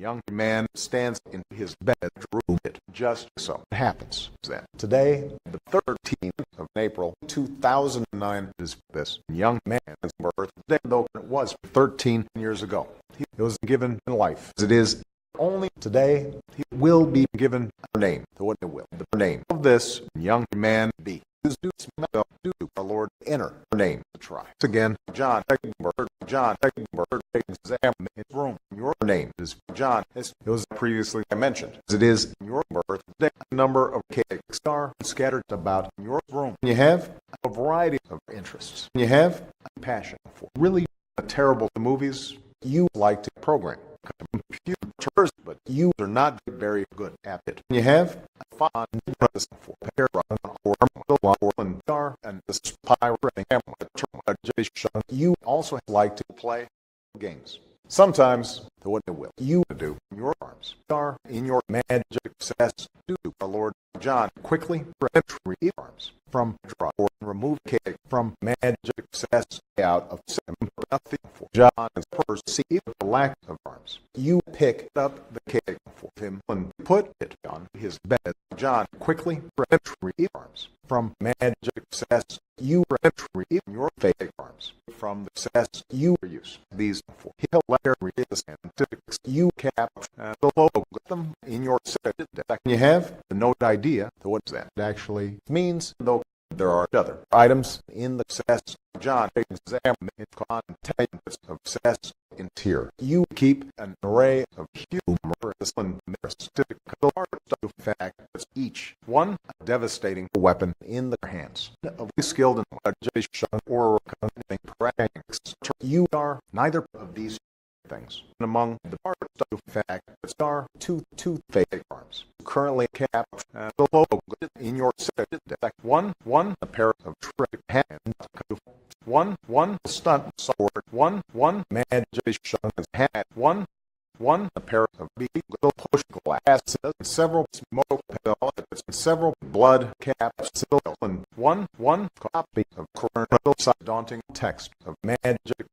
young man stands in his bedroom. It just so happens that today, the 13th of April, 2009, is this young man's birthday, though it was 13 years ago. He was given life as it is. Only today, he will be given a name. So what it will. The name of this young man be. Do our Lord enter her name to try. Again, John Eggenberg, examine his room. Your name is John. It was previously mentioned. As it is your birthday, a number of cakes are scattered about your room. You have a variety of interests. You have a passion for really terrible movies you like to program. Computers, but you are not very good at it. You have a fond interest for and the spy you also like to play games. Sometimes, what it will you do your arms are in your magic success. Do our Lord John quickly retrieve arms from draw or remove cake from magic success out of nothing for John's purse. See the lack of arms. You pick up the cake for him and put it on his bed. John quickly retrieve arms from magic success. You retrieve your fake arms from the success you use. These for hilarious scientifics you cap the logo them in your set. You have no idea what that actually means, though there are other items in the success. John examines contents of success in tier. You keep an array of humorous and facts, each one a devastating weapon in their hands. Of skilled in education or pranks, you are neither of these things. Among the parts of facts are two fake arms. Currently capped the logo in your set. One a pair of trick hands. One stunt sword. One magician's hat. One a pair of beagle push glasses, several smoke pellets, several blood caps, and one copy of Colonel daunting text of magic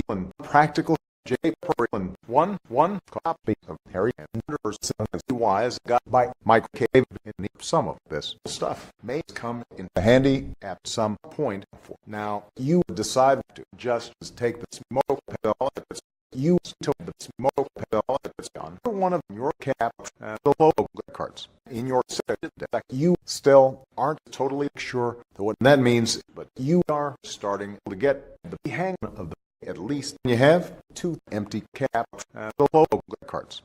and practical J. Perlin, one copy of Harry Anderson's Wise got by Mike Cave. Some of this stuff may come into handy at some point. Now, you decide to just take the smoke pellets. You took the smoke pellets on one of your cap the logo cards in your set. You still aren't totally sure what that means, but you are starting to get the hang of the. At least you have two empty caps the logo cards.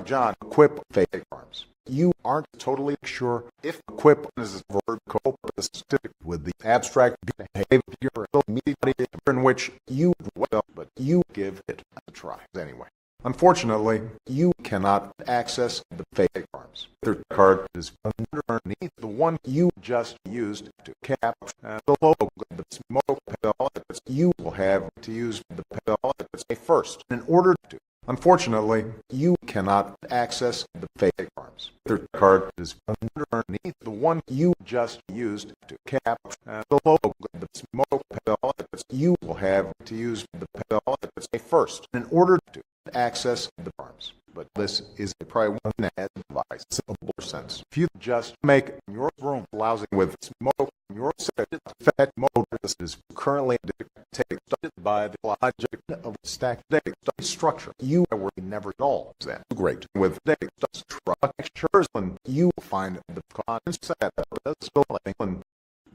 John equip fake arms. You aren't totally sure if equip is a verb copacetic with the abstract behavior immediately in which you well, but you give it a try anyway. Unfortunately, you cannot access the fake arms. The card is underneath the one you just used to cap the logo. The smoke pellets you will have to use the pellets first in order to. Unfortunately, you cannot access the fake arms. The card is underneath the one you just used to cap the logo. The smoke pellets you will have to use the pellets first in order to access the arms. But this is a probably one device in a sense. If you just make your room lousy with smoke, your set effect mode is currently dictated by the logic of stack data structure. You were never at all that great with data structures, and you find the concept of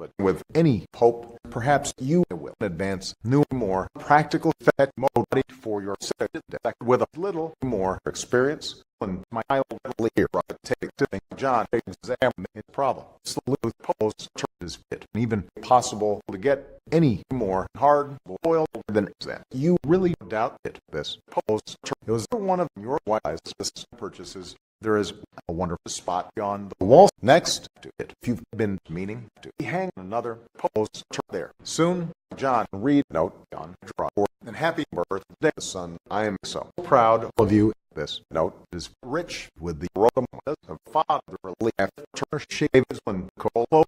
but with any hope, perhaps you will advance new, more practical effect mode for your set with a little more experience and mildly take to think John examine the problem. Sleuth post is it even possible to get any more hard boiled than that. You really doubt it. This post was one of your wisest purchases. There is a wonderful spot on the wall next to it. If you've been meaning to hang another poster there. Soon, John, read note on draw and happy birthday, son. I am so proud of you. This note is rich with the rhythm of fatherly after shaves when Colo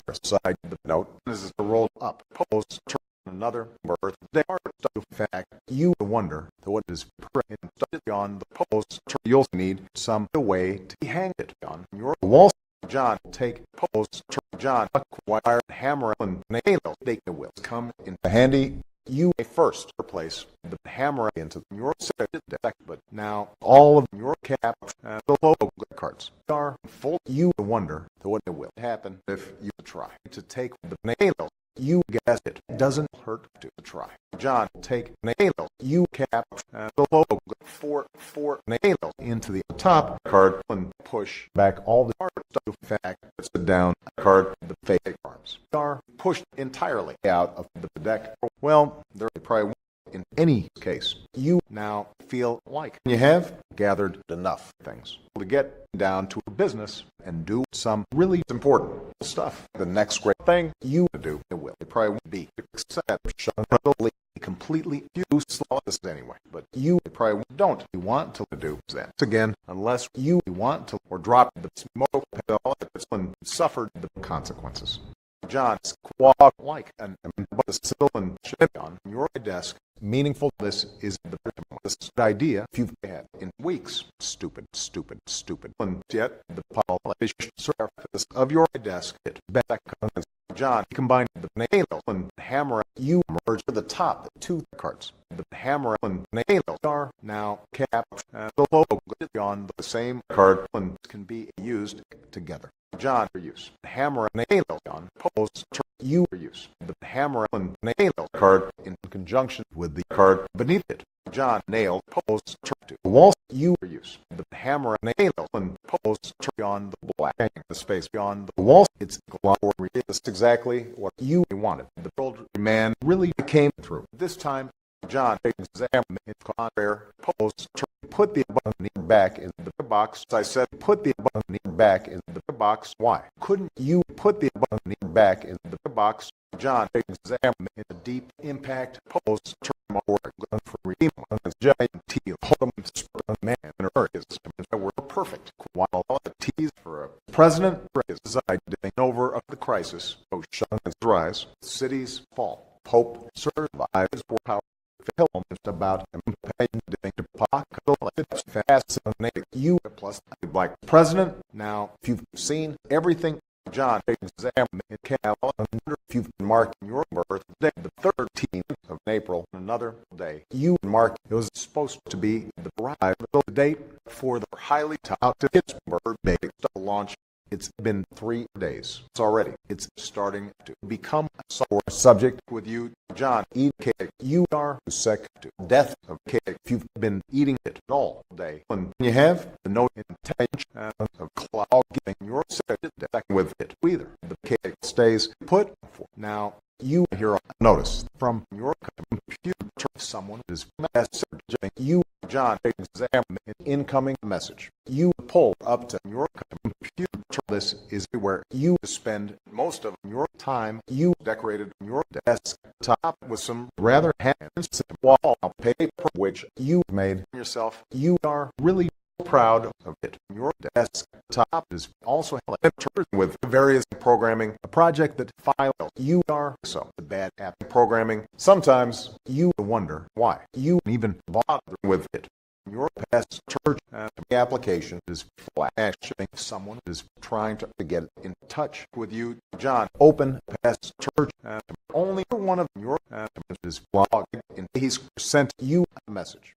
beside the note. This is a rolled up poster another birthday. In fact, you wonder what is printed on the post. You'll need some way to hang it on your wall. John, take post. John, acquire hammer and nail. They will come in handy. You may first replace the hammer into your deck, but now all of your cap and the logo cards are full. You wonder what will happen if you try to take the nail. You guessed it. Doesn't hurt to try. John, take nail. You cap and the logo for nail into the top card and push back all the cards. In fact, it's the down card. The fake arms are pushed entirely out of the deck. Well, there probably won't in any case. You now feel like you have gathered enough things to get down to business and do some really important stuff. The next great thing you do will probably be exceptionally completely useless anyway, but you probably don't want to do that again unless you want to or drop the smoke pedal and suffered the consequences. John, squawk like an imbecile and shit on your desk. Meaningful. This is the idea if you've had in weeks. Stupid. And yet the polished surface of your desk hit back on John. Combine the nail and hammer. You merge the top two cards. The hammer and nail are now capped and the logo on the same card and can be used together. John for use. Hammer and nail on post. You for use. The hammer and nail card in conjunction with the card beneath it. John nail post to the wall. You for use. The hammer and nail and post on the black the space beyond the wall. It's glory. It's exactly what you wanted. The old man really came through. This time, John examined it contrary post. Put the bunny back in the box. I said, put the bunny back in the box. Why couldn't you put the bunny back in the box? John examined a deep impact post. Gun for redeem on his giant teal. Man and earth is were perfect. While all the teas for a president is deciding over of the crisis. Oceans rise, cities fall. Pope survives for power. Film is about impending apocalypse. Fascinating. You plus the black president. Now, if you've seen everything, John examine calendar. If you've marked your birthday, the 13th of April, another day, you mark it was supposed to be the arrival date for the highly touted Pittsburgh baby launch. It's been 3 days. It's starting to become a sore subject with you, John. Eat cake. You are sick to death of cake. If you've been eating it all day, and you have no intention of clogging your deck with it either. The cake stays put. Now, you hear a notice from your computer. Someone is messaging you, John. Examine an incoming message. You pull up to your computer. This is where you spend most of your time. You decorated your desktop with some rather handsome wallpaper, which you made yourself. You are really proud of it. Your desktop is also entered with various programming, a project that file you are so bad at programming. Sometimes you wonder why you even bother with it. Your past church application is flashing. Someone is trying to get in touch with you, John. Open past church. Only one of your is logged in. He's sent you a message.